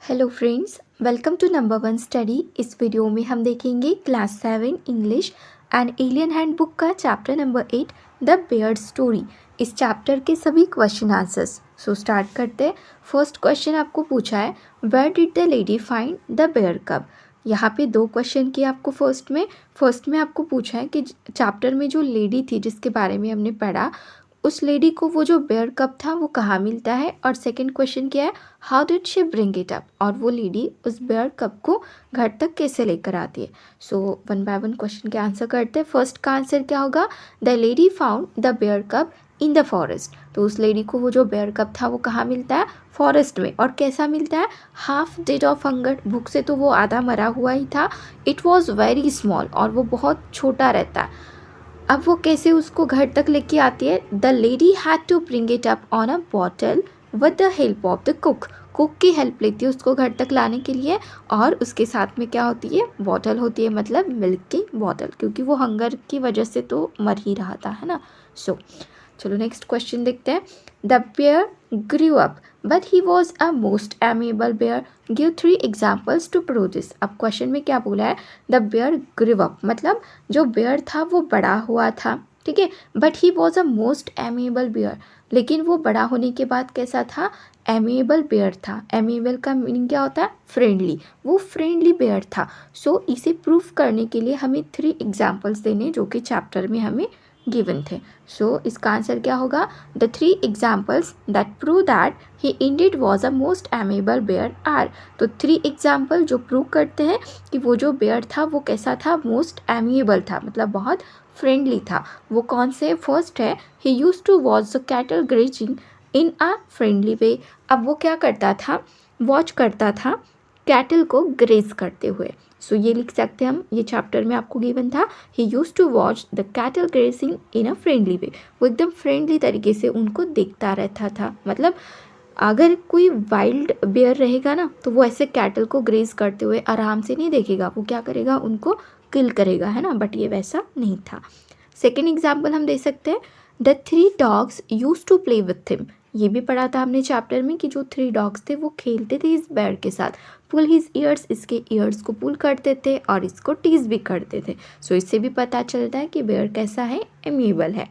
Hello friends, welcome to number one study. इस video में हम देखेंगे class 7 English and alien handbook का chapter number 8 the bear story. इस चैप्टर के सभी क्वेश्चन आंसर्स। सो स्टार्ट करते हैं। फर्स्ट क्वेश्चन आपको पूछा है, where did the lady find the bear cub. यहाँ पे दो क्वेश्चन किए आपको। फर्स्ट में आपको पूछा है कि चैप्टर में जो लेडी थी जिसके बारे में हमने पढ़ा, उस लेडी को वो जो बेयर कप था वो कहाँ मिलता है। और सेकंड क्वेश्चन क्या है, how did she bring it up, और वो लेडी उस बेयर कप को घर तक कैसे लेकर आती है। So one by one question के आंसर करते हैं। फर्स्ट का आंसर क्या होगा, the lady found the bear cub in the forest. तो उस लेडी को वो जो बेयर कप था वो कहाँ मिलता है, फॉरेस्ट में। और कैसा मिलता है, हाफ डेड ऑफ हंगर, भूख से तो वो आधा मरा हुआ ही था। इट वॉज वेरी स्मॉल, और वो बहुत छोटा रहता है। अब वो कैसे उसको घर तक लेके आती है, the lady had to bring it up on a bottle with the help of the cook की हेल्प लेती है उसको घर तक लाने के लिए। और उसके साथ में क्या होती है, बॉटल होती है, मतलब मिल्क की बॉटल, क्योंकि वो हंगर की वजह से तो मर ही रहा था, है ना। चलो नेक्स्ट क्वेश्चन देखते हैं। The bear grew up but he was a most amiable bear, give 3 examples to prove this. अब क्वेश्चन में क्या बोला है, द बेयर ग्रू अप मतलब जो बेयर था वो बड़ा हुआ था, ठीक है। But he was a most amiable bear, लेकिन वो बड़ा होने के बाद कैसा था, एमेबल बेयर था। एमेबल का मीनिंग क्या होता है, फ्रेंडली। वो फ्रेंडली बेयर था। सो इसे प्रूव करने के लिए हमें 3 एग्जाम्पल्स देने, जो कि चैप्टर में हमें गिवन थे। सो इसका आंसर क्या होगा, the 3 examples that prove that he indeed was a most amiable bear are. तो 3 एग्जाम्पल जो प्रूव करते हैं कि वो जो बेयर था वो कैसा था, मोस्ट एमेबल था, मतलब बहुत फ्रेंडली था। वो कौन से, फर्स्ट है, he use to watch the cattle grazing in a friendly way. अब वो क्या करता था, वॉच करता था कैटल को ग्रेज करते हुए। सो ये लिख सकते हैं हम, ये चैप्टर में आपको गिवन था, he use to watch the cattle grazing in a friendly way. वो एकदम फ्रेंडली तरीके से उनको देखता रहता था। मतलब अगर कोई वाइल्ड बेयर रहेगा ना, तो वो ऐसे कैटल को ग्रेज करते हुए आराम से नहीं देखेगा, वो क्या करेगा, उनको किल करेगा, है ना। बट ये वैसा नहीं था। सेकेंड एग्जाम्पल हम दे सकते हैं, the 3 dogs use to play with him. ये भी पढ़ा था हमने चैप्टर में कि जो 3 डॉग्स थे वो खेलते थे इस बेयर के साथ। पुल हिज ईयर्स, इसके ईयर्स को पुल करते थे और इसको टीज भी करते थे। सो इससे भी पता चलता है कि बेयर कैसा है, एमेबल है।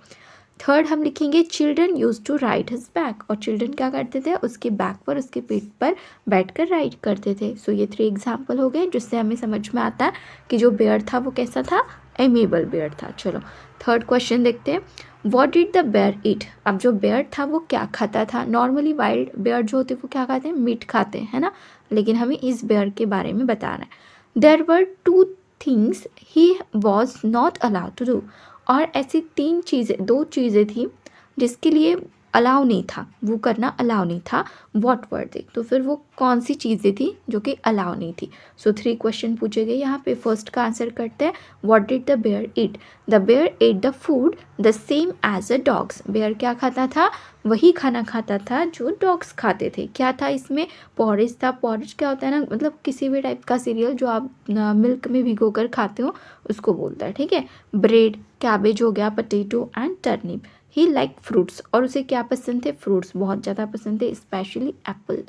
थर्ड हम लिखेंगे, children use to ride his back. और चिल्ड्रन क्या करते थे, उसके बैक पर, उसके पेट पर बैठकर राइड करते थे। सो ये 3 एग्जाम्पल हो गए, जिससे हमें समझ में आता है कि जो बेयर था वो कैसा था, एमेबल बेयर था। चलो थर्ड क्वेश्चन देखते हैं, वॉट डिड द बेयर ईट। अब जो बेयर था वो क्या खाता था। नॉर्मली वाइल्ड बेयर जो होते हैं वो क्या खाते हैं, मीट खाते हैं, है ना। लेकिन हमें इस बेयर के बारे में बताना है। There were 2 things he was not allowed to do. और ऐसी 3 चीज़ें, 2 चीज़ें थी जिसके लिए अलाउ नहीं था, वो करना अलाउ नहीं था। व्हाट वर दे, तो फिर वो कौन सी चीज़ें थी जो कि अलाउ नहीं थी। सो 3 क्वेश्चन पूछे गए यहाँ पे। फर्स्ट का आंसर करते हैं, what did the bear eat. The bear ate the food the same as a dogs. Bear क्या खाता था, वही खाना खाता था जो डॉग्स खाते थे। क्या था इसमें, पॉरेज था। पॉरेज क्या होता है ना, मतलब किसी भी टाइप का सीरियल जो आप मिल्क में भिगो कर खाते हो उसको बोलता है, ठीक है। ब्रेड, कैबेज हो गया, potato and turnip. He like fruits, और उसे क्या पसंद थे, फ्रूट्स बहुत ज़्यादा पसंद थे, स्पेशली एप्पल।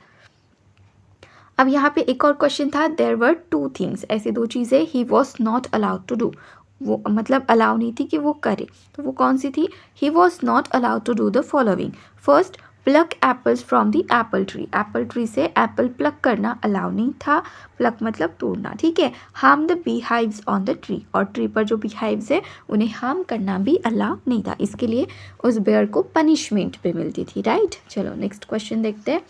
अब यहाँ पे एक और क्वेश्चन था, देयर वर 2 थिंग्स, ऐसी 2 चीज़ें ही was not allowed to do, वो मतलब अलाउ नहीं थी कि वो करे। तो वो कौन सी थी, he was not allowed to do the following. First, pluck apples from the apple tree. Apple tree से एप्पल प्लक करना अलाउ नहीं था। प्लक मतलब तोड़ना, ठीक है। Harm the bee hives on the tree, और ट्री पर जो बी हाइव्स है उन्हें हार्म करना भी अलाउ नहीं था। इसके लिए उस बेयर को पनिशमेंट भी मिलती थी, राइट। चलो नेक्स्ट क्वेश्चन देखते हैं,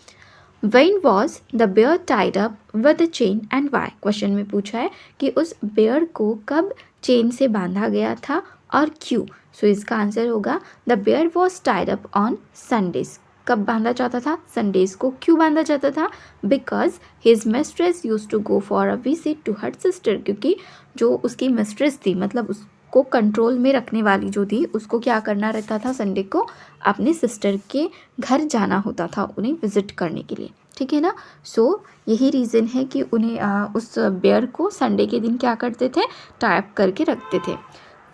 When was the bear tied up with a chain and why? Question में पूछा है कि उस बेयर को कब चेन से बांधा गया था और क्यों। सो इसका आंसर होगा, the bear was tied up on Sundays. कब बांधा जाता था, संडेज को। क्यों बांधा जाता था, because his mistress use to go for a visit to her sister. क्योंकि जो उसकी मिस्ट्रेस थी, मतलब को कंट्रोल में रखने वाली जो थी, उसको क्या करना रहता था, संडे को अपने सिस्टर के घर जाना होता था उन्हें विजिट करने के लिए, ठीक है ना। सो यही रीज़न है कि उन्हें उस बेयर को संडे के दिन क्या करते थे, टाइप करके रखते थे।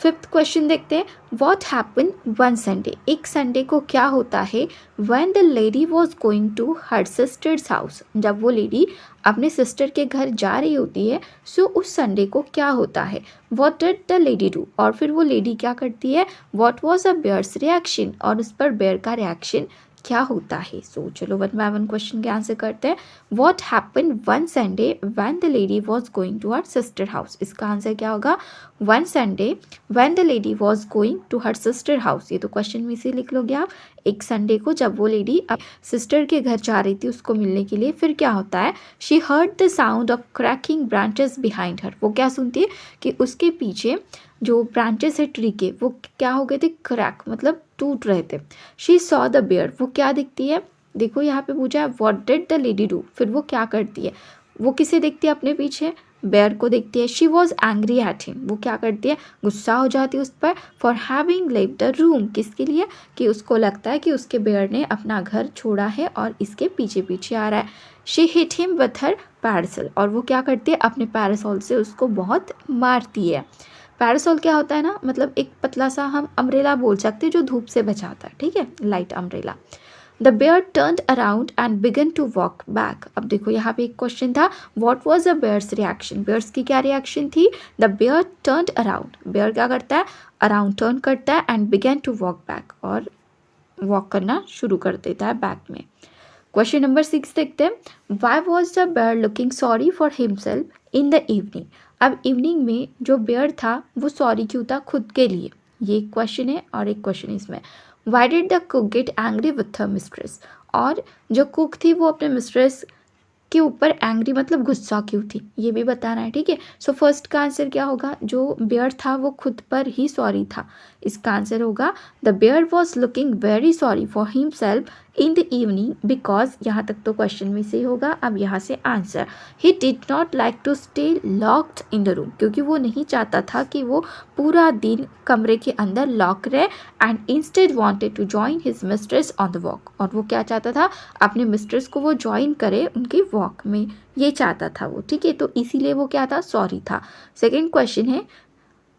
फिफ्थ क्वेश्चन देखते हैं, वॉट हैपन वन संडे, एक संडे को क्या होता है, when the lady was going to her sister's house, जब वो लेडी अपने सिस्टर के घर जा रही होती है, सो उस संडे को क्या होता है, what did the lady do, और फिर वो लेडी क्या करती है, what was a bear's reaction, और उस पर बेयर का रिएक्शन क्या होता है। सो चलो वन बाय वन क्वेश्चन के आंसर करते हैं। What happen one Sunday when the lady was going to her sister house, इसका आंसर क्या होगा, one Sunday when the lady was going to her sister house. ये तो question में से लिख लोगे आप, एक संडे को जब वो लेडी सिस्टर के घर जा रही थी उसको मिलने के लिए, फिर क्या होता है, she heard the sound of cracking branches behind her, वो क्या सुनती है कि उसके पीछे जो ब्रांचेस है ट्री के वो क्या हो गए थे, क्रैक मतलब टूट रहे थे। शी सॉ द बेयर, वो क्या दिखती है, देखो यहाँ पे पूछा है what did the lady do, फिर वो क्या करती है, वो किसे देखती है, अपने पीछे बेयर को देखती है। She was angry at him, वो क्या करती है, गुस्सा हो जाती है उस पर, for having left the room, किसके लिए, कि उसको लगता है कि उसके बेयर ने अपना घर छोड़ा है और इसके पीछे पीछे आ रहा है। She hit him with her parasol, और वो क्या करती है, अपने पैरासोल से उसको बहुत मारती है। पैरासोल क्या होता है ना, मतलब एक पतला सा हम अम्ब्रेला बोल सकते हैं जो धूप से बचाता है, ठीक है, light umbrella. The bear turned around and began to walk back, अब देखो यहाँ पे एक क्वेश्चन था, what was the bear's reaction, bear's की क्या रिएक्शन थी, the bear turned around, bear क्या करता है, अराउंड टर्न करता है, and began to walk back, और वॉक करना शुरू कर देता है बैक में। क्वेश्चन नंबर 6 देखते हैं, why was the bear looking sorry for himself in the evening, अब इवनिंग में जो बेयर था वो सॉरी क्यों था खुद के लिए, ये एक क्वेश्चन है, और एक क्वेश्चन इसमें, why did the cook get angry with her mistress, और जो कुक थी वो अपने मिस्ट्रेस के ऊपर एंग्री मतलब गुस्सा क्यों थी, ये भी बताना है, ठीक है। सो फर्स्ट का आंसर क्या होगा, जो बेयर था वो खुद पर ही सॉरी था, इसका आंसर होगा the bear was looking very sorry for himself in the evening because, यहाँ तक तो क्वेश्चन में से होगा, अब यहाँ से answer, he did not like to stay locked in the room, क्योंकि वो नहीं चाहता था कि वो पूरा दिन कमरे के अंदर लॉक रहे, and instead wanted to join his mistress on the walk, और वो क्या चाहता था, अपने मिस्ट्रेस को वो ज्वाइन करे उनकी वॉक में, ये चाहता था वो, ठीक है, तो इसीलिए वो क्या था, सॉरी था। सेकेंड क्वेश्चन है,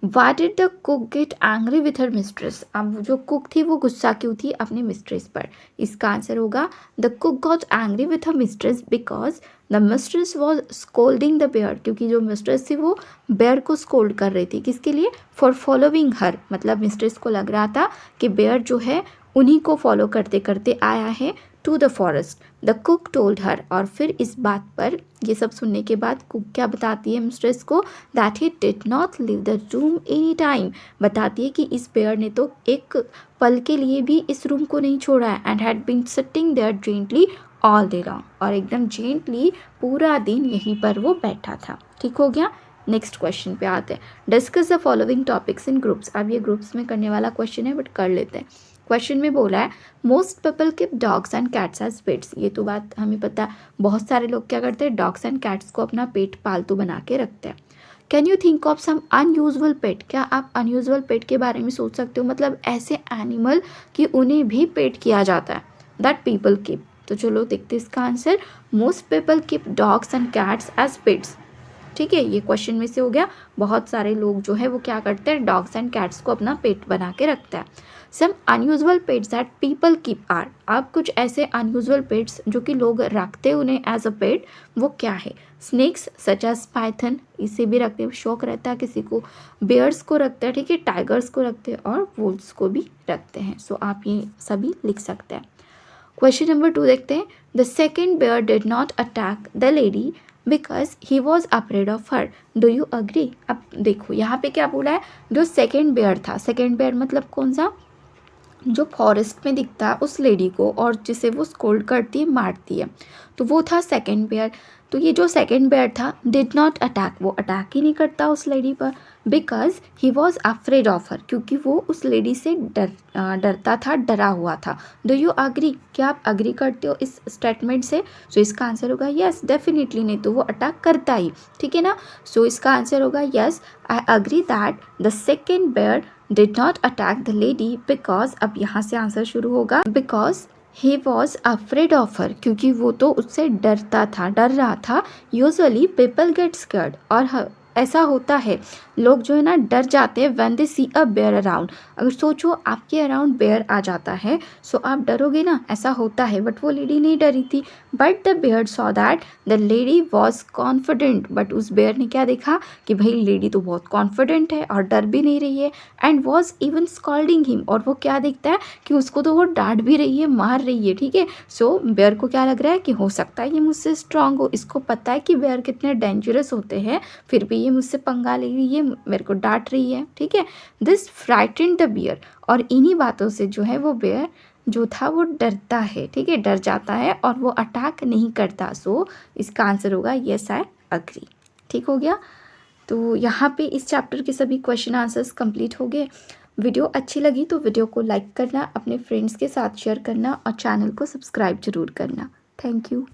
Why did the cook get angry with her mistress? अब जो कुक थी वो गुस्सा क्यों थी अपने मिस्ट्रेस पर, इसका आंसर होगा the cook got angry with her mistress because the mistress was scolding the bear, क्योंकि जो मिस्ट्रेस थी वो बेयर को स्कोल्ड कर रही थी, किसके लिए, फॉर फॉलोइंग हर, मतलब मिस्ट्रेस को लग रहा था कि बेयर जो है उन्हीं को फॉलो करते करते आया है to the forest. The cook told her, और फिर इस बात पर, ये सब सुनने के बाद कुक क्या बताती है मिस्ट्रेस को, that he did not leave the room any time, बताती है कि इस बेयर ने तो एक पल के लिए भी इस रूम को नहीं छोड़ा है, and had been sitting there gently all day long, और एकदम जेंटली पूरा दिन यहीं पर वो बैठा था, ठीक हो गया। नेक्स्ट क्वेश्चन पे आते हैं, discuss the following topics in groups, अब ये ग्रुप्स में करने वाला क्वेश्चन है बट कर लेते हैं। क्वेश्चन में बोला है, most people keep dogs and cats as pets, ये तो बात हमें पता है, बहुत सारे लोग क्या करते हैं, डॉग्स एंड कैट्स को अपना पेट पालतू बना के रखते हैं। Can you think of some unusual pet, क्या आप अनयूजुअल पेट के बारे में सोच सकते हो, मतलब ऐसे एनिमल कि उन्हें भी पेट किया जाता है, दैट पीपल कीप, तो चलो देखते हैं इसका answer, most people keep dogs and cats as pets, ठीक है, ये क्वेश्चन में से हो गया, बहुत सारे लोग जो है वो क्या करते हैं, डॉग्स एंड कैट्स को अपना पेट बना के रखते हैं। Some unusual pets that people keep are, अब कुछ ऐसे अनयूजुअल पेट्स जो कि लोग रखते हैं उन्हें एज अ पेट, वो क्या है, स्नेक्स सच एज पाइथन, इसे भी रखते हैं, शौक रहता है किसी को, बेयर्स को रखते हैं, ठीक है, टाइगर्स को रखते हैं, और वुल्व्स को भी रखते हैं। सो आप ये सभी लिख सकते हैं। क्वेश्चन नंबर 2 देखते हैं, the second bear did not attack the lady because he was afraid of her, do you agree. अब देखो यहाँ पे क्या बोला है, जो सेकेंड बेयर था, सेकेंड बेयर मतलब कौन सा, जो फॉरेस्ट में दिखता है उस लेडी को और जिसे वो स्कोल्ड करती है, मारती है, तो वो था सेकेंड बेयर। तो ये जो सेकेंड बेयर था डिड नॉट अटैक, वो अटैक ही नहीं करता उस लेडी पर, because he was afraid of her, क्योंकि वो उस लेडी से डरता था, डरा हुआ था। डू यू अग्री, क्या आप अग्री करते हो इस स्टेटमेंट से। सो इसका आंसर होगा यस डेफिनेटली, नहीं तो वो अटैक करता ही, ठीक है ना। सो इसका आंसर होगा yes, I agree that the second bear did not attack the lady because, अब यहाँ से आंसर शुरू होगा, because he was afraid of her, क्योंकि वो तो उससे डरता था, डर रहा था। यूजुअली पीपल गेट स्कैर्ड, और ऐसा होता है लोग जो है ना डर जाते हैं when they see a bear around. अगर सोचो आपके अराउंड बेयर आ जाता है सो आप डरोगे ना, ऐसा होता है। बट वो लेडी नहीं डरी थी। But the bear saw that the lady was confident. But उस बेयर ने क्या देखा कि भाई लेडी तो बहुत कॉन्फिडेंट है और डर भी नहीं रही है। And was even scolding him, और वो क्या देखता है कि उसको तो वो डांट भी रही है, मार रही है, ठीक है। सो बेयर को क्या लग रहा है कि हो सकता है ये मुझसे स्ट्रांग हो, इसको पता है कि बेयर कितने डेंजरस होते हैं, फिर भी ये मुझसे पंगा ले रही है, मेरे को डांट रही है, ठीक है। दिस फ्राइटेंड द बियर, और इन्हीं बातों से जो है वो बेयर जो था वो डरता है, ठीक है, डर जाता है और वो अटैक नहीं करता। सो इसका आंसर होगा येस आई अग्री। ठीक हो गया। तो यहाँ पे इस चैप्टर के सभी क्वेश्चन आंसर्स कंप्लीट हो गए। वीडियो अच्छी लगी तो वीडियो को लाइक करना, अपने फ्रेंड्स के साथ शेयर करना और चैनल को सब्सक्राइब जरूर करना। Thank you.